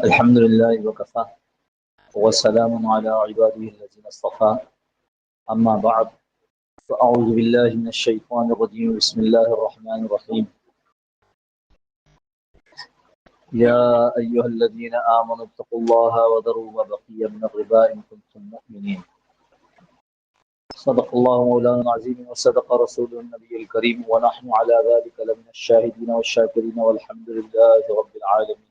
الحمد لله وكفى وسلام على عباده الذين اصطفى أما بعد فأعوذ بالله من الشيطان الرجيم بسم الله الرحمن الرحيم يا أيها الذين آمنوا اتقوا الله وذروا ما بقي من الربا إن كنتم مؤمنين صدق الله مولانا العظيم وصدق رسوله النبي الكريم ونحن على ذلك لمن الشاهدين والشاكرين والحمد لله رب العالمين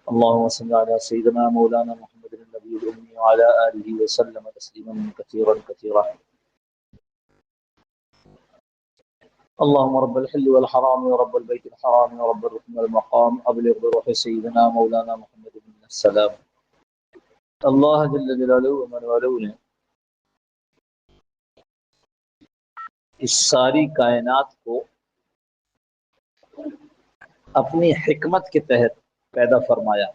اللهم صل على سيدنا مولانا محمد النبي الأمي وعلى آله وسلم تسليما كثيرا كثيرا اللهم رب الحل والحرام ورب البيت الحرام ورب الركن والمقام أبلغ بروح سيدنا مولانا محمد بن السلام اللہ جل جلالہ ومن والہ نے اس ساری کائنات کو اپنی حکمت کے تحت پیدا فرمایا.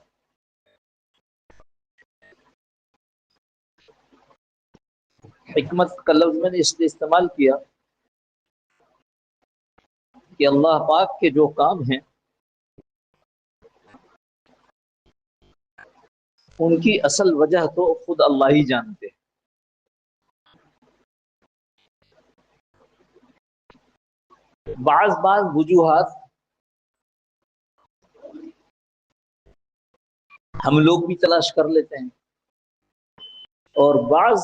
حکمت کا لفظ میں نے اس لیے استعمال کیا کہ اللہ پاک کے جو کام ہیں ان کی اصل وجہ تو خود اللہ ہی جانتے ہیں. بعض وجوہات ہم لوگ بھی تلاش کر لیتے ہیں اور بعض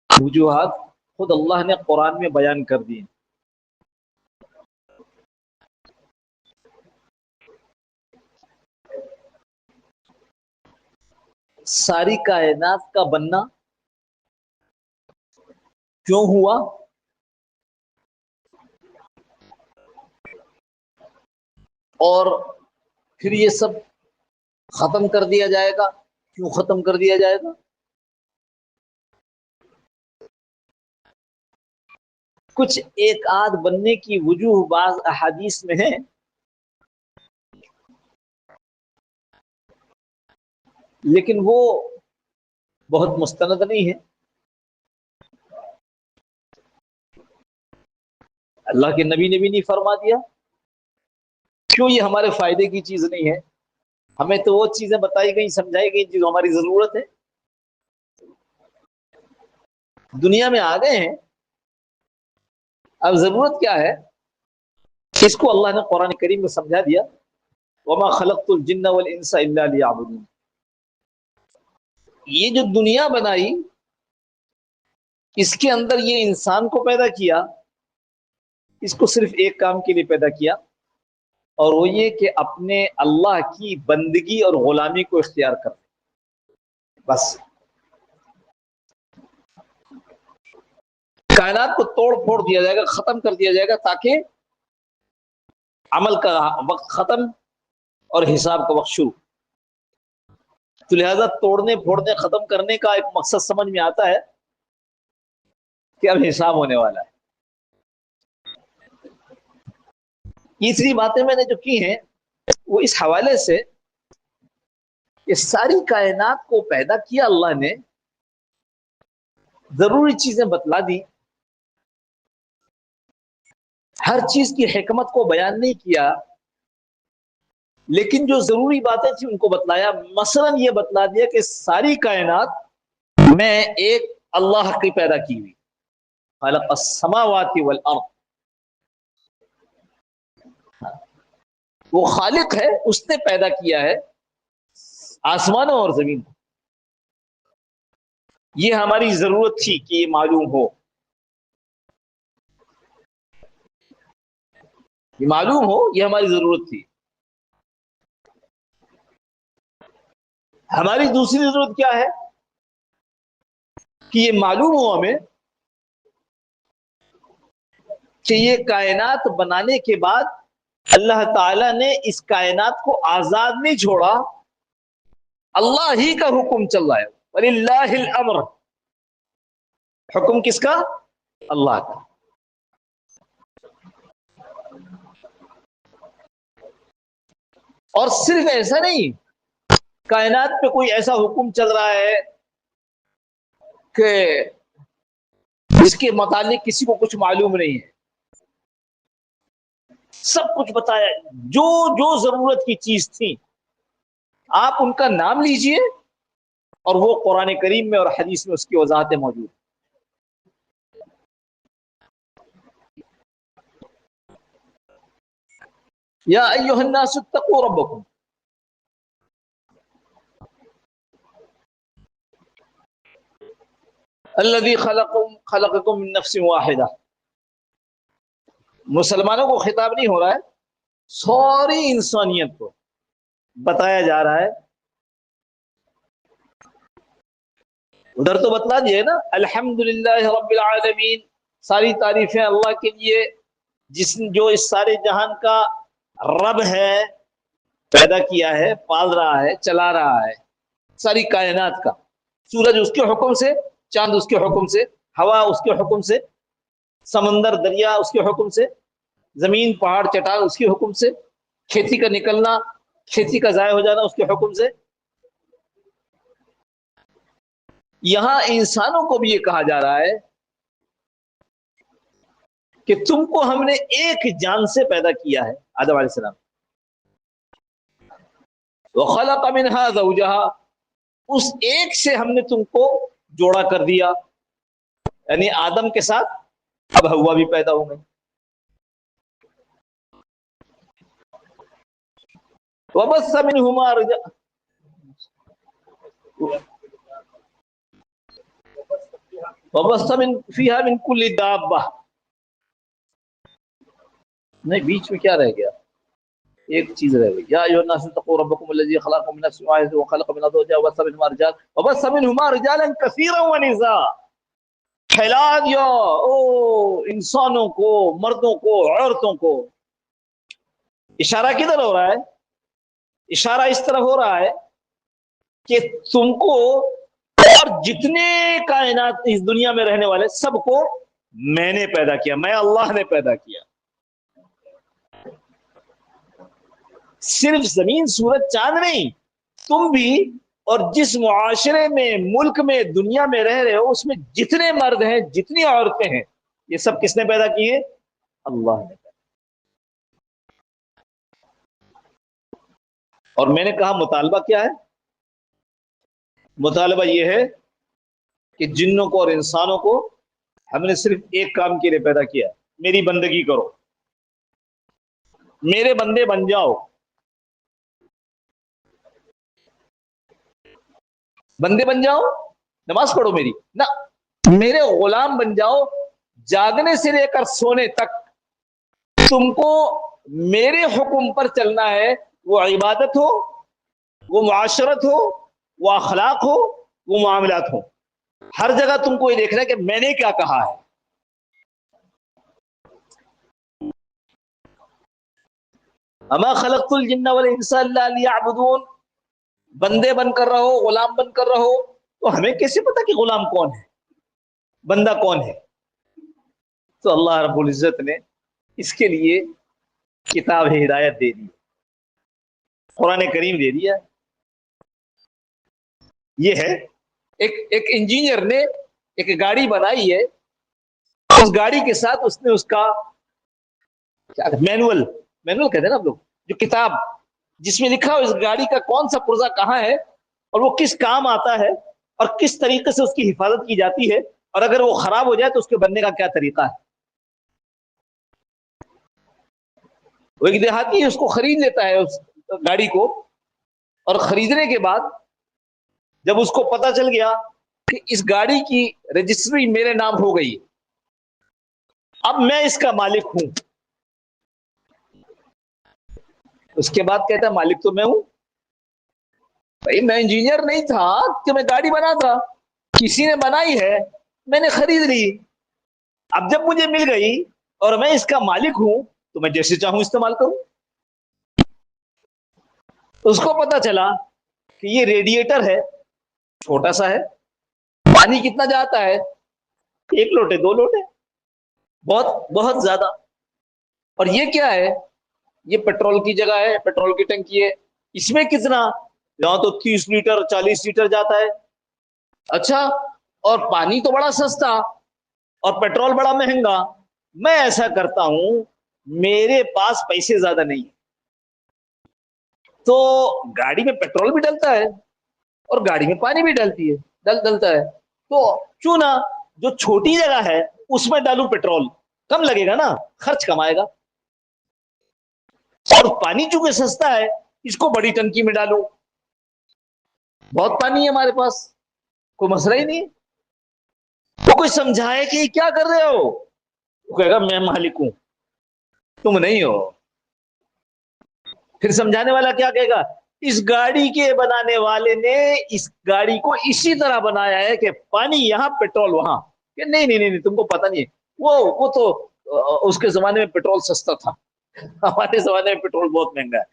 وجوہات خود اللہ نے قرآن میں بیان کر دی. ساری کائنات کا بننا کیوں ہوا اور پھر یہ سب ختم کر دیا جائے گا, کیوں ختم کر دیا جائے گا؟ کچھ ایک آدھ بننے کی وجوہ بعض احادیث میں ہیں, لیکن وہ بہت مستند نہیں ہے. اللہ کے نبی نے بھی نہیں فرما دیا. کیوں؟ یہ ہمارے فائدے کی چیز نہیں ہے. ہمیں تو وہ چیزیں بتائی گئی, سمجھائی گئی جو ہماری ضرورت ہے. دنیا میں آ گئے ہیں, اب ضرورت کیا ہے؟ اس کو اللہ نے قرآن کریم میں سمجھا دیا, وما خلقت الجن والانس الا لیعبدون. یہ جو دنیا بنائی اس کے اندر یہ انسان کو پیدا کیا, اس کو صرف ایک کام کے لیے پیدا کیا, اور وہ یہ کہ اپنے اللہ کی بندگی اور غلامی کو اختیار کر. بس کائنات کو توڑ پھوڑ دیا جائے گا, ختم کر دیا جائے گا تاکہ عمل کا وقت ختم اور حساب کا وقت شروع. تو لہذا توڑنے پھوڑنے ختم کرنے کا ایک مقصد سمجھ میں آتا ہے کہ اب حساب ہونے والا ہے. تیسری باتیں میں نے جو کی ہیں وہ اس حوالے سے کہ ساری کائنات کو پیدا کیا اللہ نے, ضروری چیزیں بتلا دی, ہر چیز کی حکمت کو بیان نہیں کیا, لیکن جو ضروری باتیں تھیں ان کو بتلایا. مثلا یہ بتلا دیا کہ ساری کائنات میں ایک اللہ کی پیدا کی ہوئی, خلق السماوات والارض. وہ خالق ہے, اس نے پیدا کیا ہے آسمانوں اور زمین کو. یہ ہماری ضرورت تھی کہ یہ معلوم ہو, یہ معلوم ہو, یہ ہماری ضرورت تھی. ہماری دوسری ضرورت کیا ہے کہ یہ معلوم ہو ہمیں کہ یہ کائنات بنانے کے بعد اللہ تعالی نے اس کائنات کو آزاد نہیں چھوڑا, اللہ ہی کا حکم چل رہا ہے. وَلِلَّهِ الْأَمْرُ, حکم کس کا؟ اللہ کا. اور صرف ایسا نہیں, کائنات پہ کوئی ایسا حکم چل رہا ہے کہ جس کے متعلق کسی کو کچھ معلوم نہیں ہے. سب کچھ بتایا, جو جو ضرورت کی چیز تھی آپ ان کا نام لیجئے اور وہ قرآن کریم میں اور حدیث میں اس کی وضاحتیں موجود ہیں. یا ایھا الناس اتقوا ربکم الذی خلقکم من نفس واحدہ. مسلمانوں کو خطاب نہیں ہو رہا ہے، ساری انسانیت کو بتایا جا رہا ہے. ادھر تو بتلا دیے نا، الحمدللہ رب العالمین، ساری تعریفیں اللہ کے لیے جو اس سارے جہان کا رب ہے، پیدا کیا ہے، پال رہا ہے، چلا رہا ہے ساری کائنات کا. سورج اس کے حکم سے، چاند اس کے حکم سے، ہوا اس کے حکم سے، سمندر دریا اس کے حکم سے، زمین پہاڑ چٹان اس کے حکم سے، کھیتی کا نکلنا، کھیتی کا ضائع ہو جانا اس کے حکم سے. یہاں انسانوں کو بھی یہ کہا جا رہا ہے کہ تم کو ہم نے ایک جان سے پیدا کیا ہے، آدم علیہ السلام. وخلق منها زوجها، اس ایک سے ہم نے تم کو جوڑا کر دیا، یعنی آدم کے ساتھ اب ہوا بھی پیدا ہو گئی. وبث منهما رجالا، وبث فيها من كل دابة. نہیں بیچ میں کیا رہ گیا، ایک چیز رہ گئی. یا ایھا الناس اتقوا ربکم الذی خلقکم من نفس واحدة وخلق منها زوجها وبث منهما رجالا كثيرا ونساء. پھیلا دیا انسانوں کو، مردوں کو، عورتوں کو. اشارہ کدھر ہو رہا ہے؟ اشارہ اس طرح ہو رہا ہے کہ تم کو اور جتنے کائنات اس دنیا میں رہنے والے سب کو میں نے پیدا کیا، میں اللہ نے پیدا کیا. صرف زمین سورج چاند نہیں، تم بھی، اور جس معاشرے میں، ملک میں، دنیا میں رہ رہے ہو، اس میں جتنے مرد ہیں، جتنی عورتیں ہیں، یہ سب کس نے پیدا کیے؟ اللہ نے. اور میں نے کہا مطالبہ کیا ہے؟ مطالبہ یہ ہے کہ جنوں کو اور انسانوں کو ہم نے صرف ایک کام کے لیے پیدا کیا، میری بندگی کرو، میرے بندے بن جاؤ. بندے بن جاؤ، نماز پڑھو میری نہ، میرے غلام بن جاؤ. جاگنے سے لے کر سونے تک تم کو میرے حکم پر چلنا ہے. وہ عبادت ہو، وہ معاشرت ہو، وہ اخلاق ہو، وہ معاملات ہو، ہر جگہ تم کو یہ دیکھنا ہے کہ میں نے کیا کہا ہے. اما خلقت الجن والانس الا ليعبدون. بندے بن کر رہو، غلام بن کر رہو، تو ہمیں کیسے پتا کہ غلام کون ہے، بندہ کون ہے؟ تو اللہ رب العزت نے اس کے لیے کتاب ہدایت دے دی، قرآن کریم دے دیا. یہ ہے ایک انجینئر نے ایک گاڑی بنائی ہے، اس گاڑی کے ساتھ اس نے اس کا مینول کہتے ہیں نا آپ لوگ، جو کتاب جس میں لکھا ہو اس گاڑی کا کون سا پرزہ کہاں ہے اور وہ کس کام آتا ہے اور کس طریقے سے اس کی حفاظت کی جاتی ہے، اور اگر وہ خراب ہو جائے تو اس کے بننے کا کیا طریقہ ہے. وہ ایک دیہاتی اس کو خرید لیتا ہے اس گاڑی کو، اور خریدنے کے بعد جب اس کو پتا چل گیا کہ اس گاڑی کی رجسٹری میرے نام ہو گئی، اب میں اس کا مالک ہوں، اس کے بعد کہتا ہے مالک تو میں ہوں. بھائی میں انجینئر نہیں تھا کہ میں گاڑی بنا تھا، کسی نے بنائی ہے، میں نے خرید لی، اب جب مجھے مل گئی اور میں اس کا مالک ہوں تو میں جیسے چاہوں استعمال کروں. اس کو پتا چلا کہ یہ ریڈیٹر ہے، چھوٹا سا ہے، پانی کتنا جاتا ہے؟ 1 لوٹے 2 لوٹے، بہت بہت زیادہ. اور یہ کیا ہے؟ یہ پیٹرول کی جگہ ہے، پیٹرول کی ٹنکی ہے. اس میں کتنا؟ یہاں تو 30 لیٹر 40 لیٹر جاتا ہے. اچھا، اور پانی تو بڑا سستا اور پیٹرول بڑا مہنگا. میں ایسا کرتا ہوں، میرے پاس پیسے زیادہ نہیں، تو گاڑی میں پیٹرول بھی ڈلتا ہے اور گاڑی میں پانی بھی ڈلتا ہے، تو کیوں نہ جو چھوٹی جگہ ہے اس میں ڈالوں پیٹرول، کم لگے گا نا، خرچ کم آئے گا، اور پانی چونکہ سستا ہے اس کو بڑی ٹنکی میں ڈالو، بہت پانی ہے ہمارے پاس، کوئی مسئلہ ہی نہیں۔ تو کوئی سمجھائے کہ کیا کر رہے ہو، وہ کہے گا میں مالک ہوں تم نہیں ہو۔ پھر سمجھانے والا کیا کہے گا، اس گاڑی کے بنانے والے نے اس گاڑی کو اسی طرح بنایا ہے کہ پانی یہاں پیٹرول وہاں، کہ نہیں نہیں نہیں تم کو پتہ نہیں ہے، وہ تو اس کے زمانے میں پیٹرول سستا تھا، ہمارے زمانے میں پیٹرول بہت مہنگا ہے،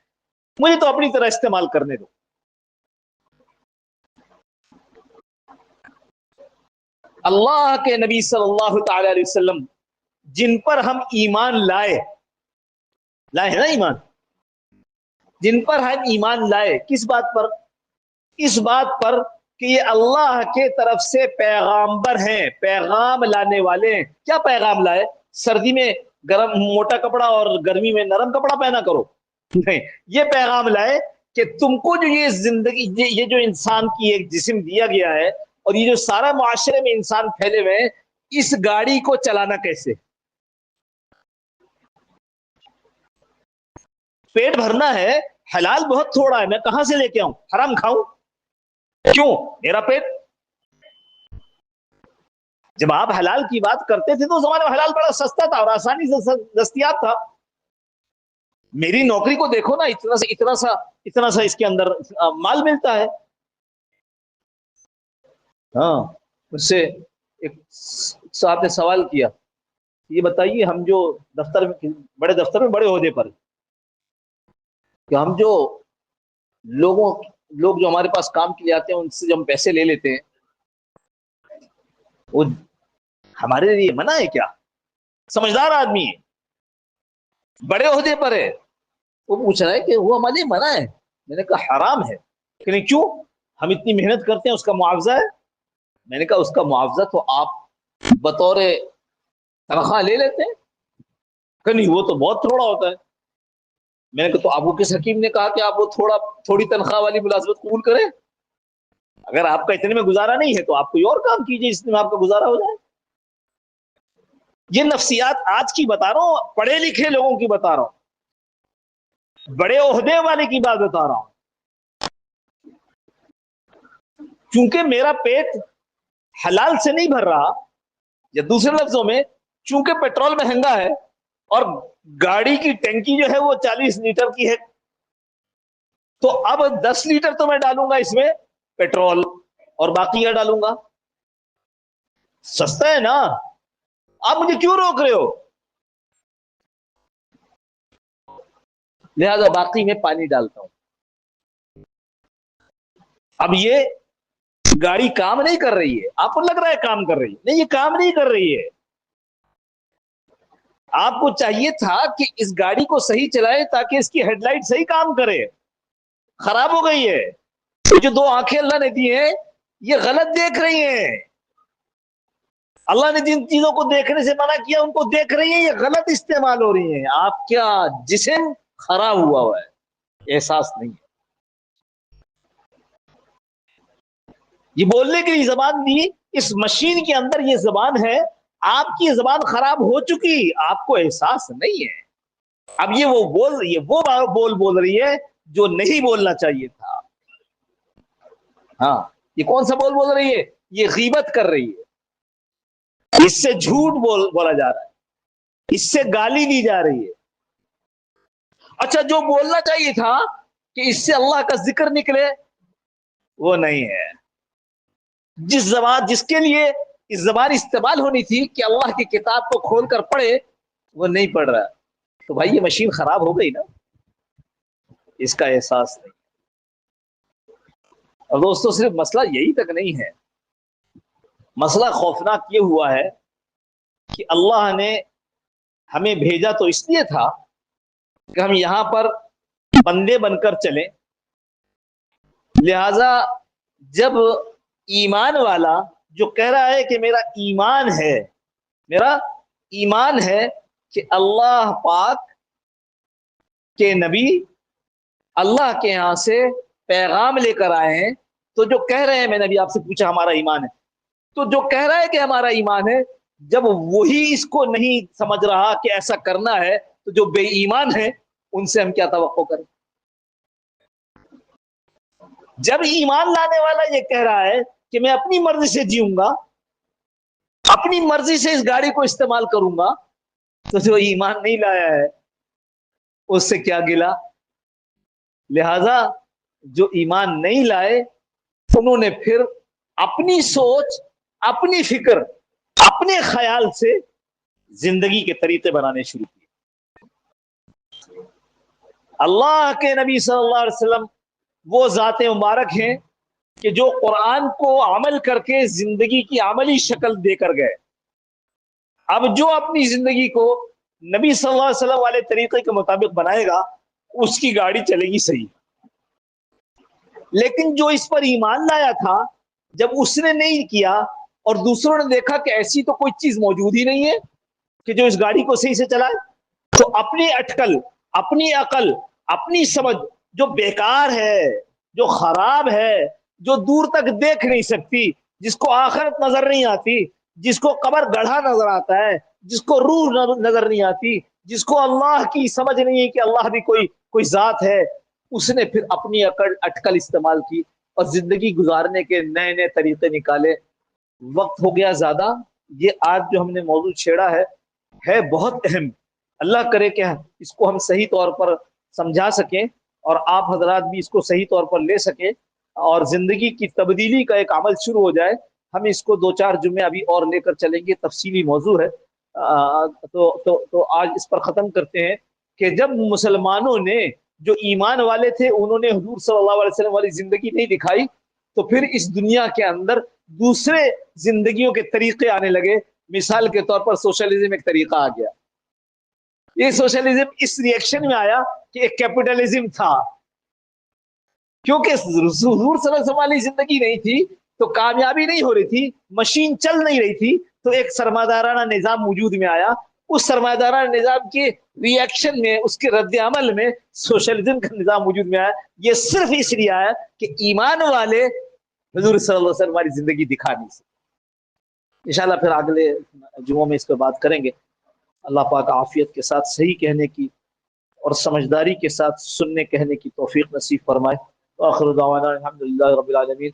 مجھے تو اپنی طرح استعمال کرنے دو۔ اللہ کے نبی صلی اللہ تعالی علیہ وسلم جن پر ہم ایمان لائے ہے نا، ایمان جن پر ہم ایمان لائے، کس بات پر؟ اس بات پر کہ یہ اللہ کے طرف سے پیغامبر ہیں، پیغام لانے والے ہیں۔ کیا پیغام لائے؟ سردی میں گرم موٹا کپڑا اور گرمی میں نرم کپڑا پہنا کرو، نہیں، یہ پیغام لائے کہ تم کو جو یہ زندگی، یہ جو انسان کی ایک جسم دیا گیا ہے اور یہ جو سارا معاشرے میں انسان پھیلے ہوئے ہیں، اس گاڑی کو چلانا کیسے؟ پیٹ بھرنا ہے، حلال بہت تھوڑا ہے، میں کہاں سے لے کے آؤں؟ حرام کھاؤں؟ کیوں؟ میرا پیٹ۔ جب آپ حلال کی بات کرتے تھے تو زمانے میں حلال بڑا سستا تھا اور آسانی سے دستیاب تھا۔ میری نوکری کو دیکھو نا، اتنا سا اس کے اندر مال ملتا ہے۔ ہاں، اس سے ایک صاحب نے سوال کیا، یہ بتائیے ہم جو بڑے دفتر میں بڑے عہدے پر، کہ ہم جو لوگ جو ہمارے پاس کام کے لیے آتے ہیں ان سے جو ہم پیسے لے لیتے ہیں، وہ ہمارے لیے منع ہے کیا؟ سمجھدار آدمی ہے، بڑے عہدے پر ہے، وہ پوچھ رہا ہے کہ وہ ہمارے لیے منع ہے۔ میں نے کہا حرام ہے، کہ نہیں کیوں؟ ہم اتنی محنت کرتے ہیں، اس کا معاوضہ ہے۔ میں نے کہا اس کا معاوضہ تو آپ بطور تنخواہ لے لیتے ہیں، کہ نہیں وہ تو بہت تھوڑا ہوتا ہے۔ میں نے کہا تو ابو کس حکیم نے کہا کہ آپ وہ تھوڑی تنخواہ والی ملازمت قبول کریں؟ اگر آپ کا اتنے میں گزارا نہیں ہے تو آپ کوئی اور کام کیجیے جس میں آپ کا گزارا ہو جائے۔ یہ نفسیات آج کی بتا رہا ہوں، پڑھے لکھے لوگوں کی بتا رہا ہوں، بڑے عہدے والے کی بات بتا رہا ہوں۔ چونکہ میرا پیٹ حلال سے نہیں بھر رہا، یا دوسرے لفظوں میں چونکہ پیٹرول مہنگا ہے اور گاڑی کی ٹینکی جو ہے وہ 40 لیٹر کی ہے، تو اب 10 لیٹر تو میں ڈالوں گا اس میں پیٹرول اور باقی کیا ڈالوں گا؟ سستا ہے نا، آپ مجھے کیوں روک رہے ہو؟ لہذا باقی میں پانی ڈالتا ہوں۔ اب یہ گاڑی کام نہیں کر رہی ہے، آپ کو لگ رہا ہے کام کر رہی ہے، نہیں، یہ کام نہیں کر رہی ہے۔ آپ کو چاہیے تھا کہ اس گاڑی کو صحیح چلائے تاکہ اس کی ہیڈ لائٹ صحیح کام کرے، خراب ہو گئی ہے۔ یہ جو 2 آنکھیں اللہ نے دی ہیں یہ غلط دیکھ رہی ہیں، اللہ نے جن چیزوں کو دیکھنے سے منع کیا ان کو دیکھ رہی ہیں، یہ غلط استعمال ہو رہی ہیں۔ آپ کیا جسم خراب ہوا ہے، احساس نہیں ہے۔ یہ بولنے کے لیے زبان دی، اس مشین کے اندر یہ زبان ہے، آپ کی زبان خراب ہو چکی، آپ کو احساس نہیں ہے۔ اب یہ وہ بول رہی ہے جو نہیں بولنا چاہیے تھا۔ ہاں، یہ کون سا بول رہی ہے؟ یہ غیبت کر رہی ہے، اس سے جھوٹ بولا جا رہا ہے، اس سے گالی دی جا رہی ہے۔ اچھا، جو بولنا چاہیے تھا کہ اس سے اللہ کا ذکر نکلے، وہ نہیں ہے۔ جس کے لیے اس زبان استعمال ہونی تھی کہ اللہ کی کتاب کو کھول کر پڑھے، وہ نہیں پڑھ رہا، تو بھائی یہ مشین خراب ہو گئی نا، اس کا احساس نہیں۔ اور دوستو صرف مسئلہ یہی تک نہیں ہے، مسئلہ خوفناک یہ ہوا ہے کہ اللہ نے ہمیں بھیجا تو اس لیے تھا کہ ہم یہاں پر بندے بن کر چلیں، لہذا جب ایمان والا جو کہہ رہا ہے کہ میرا ایمان ہے کہ اللہ پاک کے نبی اللہ کے یہاں سے پیغام لے کر آئے ہیں، تو جو کہہ رہے ہیں، میں نے ابھی آپ سے پوچھا ہمارا ایمان ہے، تو جو کہہ رہا ہے کہ ہمارا ایمان ہے، جب وہی اس کو نہیں سمجھ رہا کہ ایسا کرنا ہے، تو جو بے ایمان ہے ان سے ہم کیا توقع کریں؟ جب ایمان لانے والا یہ کہہ رہا ہے کہ میں اپنی مرضی سے جیوں گا، اپنی مرضی سے اس گاڑی کو استعمال کروں گا، تو جو ایمان نہیں لایا ہے اس سے کیا گلا؟ لہذا جو ایمان نہیں لائے انہوں نے پھر اپنی سوچ، اپنی فکر، اپنے خیال سے زندگی کے طریقے بنانے شروع کیے۔ اللہ کے نبی صلی اللہ علیہ وسلم وہ ذات مبارک ہیں کہ جو قرآن کو عمل کر کے زندگی کی عملی شکل دے کر گئے۔ اب جو اپنی زندگی کو نبی صلی اللہ علیہ وسلم والے طریقے کے مطابق بنائے گا اس کی گاڑی چلے گی صحیح۔ لیکن جو اس پر ایمان لایا تھا، جب اس نے نہیں کیا اور دوسروں نے دیکھا کہ ایسی تو کوئی چیز موجود ہی نہیں ہے کہ جو اس گاڑی کو صحیح سے چلائے، تو اپنی اٹکل، اپنی عقل، اپنی سمجھ جو بیکار ہے، جو خراب ہے، جو دور تک دیکھ نہیں سکتی، جس کو آخرت نظر نہیں آتی، جس کو قبر گڑھا نظر آتا ہے، جس کو روح نظر نہیں آتی، جس کو اللہ کی سمجھ نہیں ہے کہ اللہ بھی کوئی ذات ہے، اس نے پھر اپنی اٹکل استعمال کی اور زندگی گزارنے کے نئے نئے طریقے نکالے۔ وقت ہو گیا زیادہ، یہ آج جو ہم نے موضوع چھیڑا ہے بہت اہم۔ اللہ کرے کہ اس کو ہم صحیح طور پر سمجھا سکیں اور آپ حضرات بھی اس کو صحیح طور پر لے سکیں اور زندگی کی تبدیلی کا ایک عمل شروع ہو جائے۔ ہم اس کو 2-4 جمعے ابھی اور لے کر چلیں گے، تفصیلی موضوع ہے۔ تو آج اس پر ختم کرتے ہیں کہ جب مسلمانوں نے، جو ایمان والے تھے، انہوں نے حضور صلی اللہ علیہ وسلم والی زندگی نہیں دکھائی، تو پھر اس دنیا کے اندر دوسرے زندگیوں کے طریقے آنے لگے۔ مثال کے طور پر سوشلزم ایک طریقہ آ گیا۔ یہ سوشلزم اس ریئیکشن میں آیا کہ ایک کیپٹلزم تھا، کیونکہ حضور صلی اللہ علیہ وسلم والی زندگی نہیں تھی تو کامیابی نہیں ہو رہی تھی، مشین چل نہیں رہی تھی، تو ایک سرمایہ دارانہ نظام وجود میں آیا۔ اس سرمایہ دارانہ نظام کے ریئیکشن میں، اس کے رد عمل میں سوشلزم کا نظام وجود میں آیا۔ یہ صرف اس لیے آیا کہ ایمان والے حضور صلی اللہ علیہ وسلم والی زندگی دکھا نہیں سکتے۔ انشاءاللہ پھر اگلے جمعوں میں اس پہ بات کریں گے۔ اللہ پاک عافیت کے ساتھ صحیح کہنے کی اور سمجھداری کے ساتھ سننے کہنے کی توفیق نصیب فرمائے۔ وآخر دعوانا الحمدللہ رب العالمین۔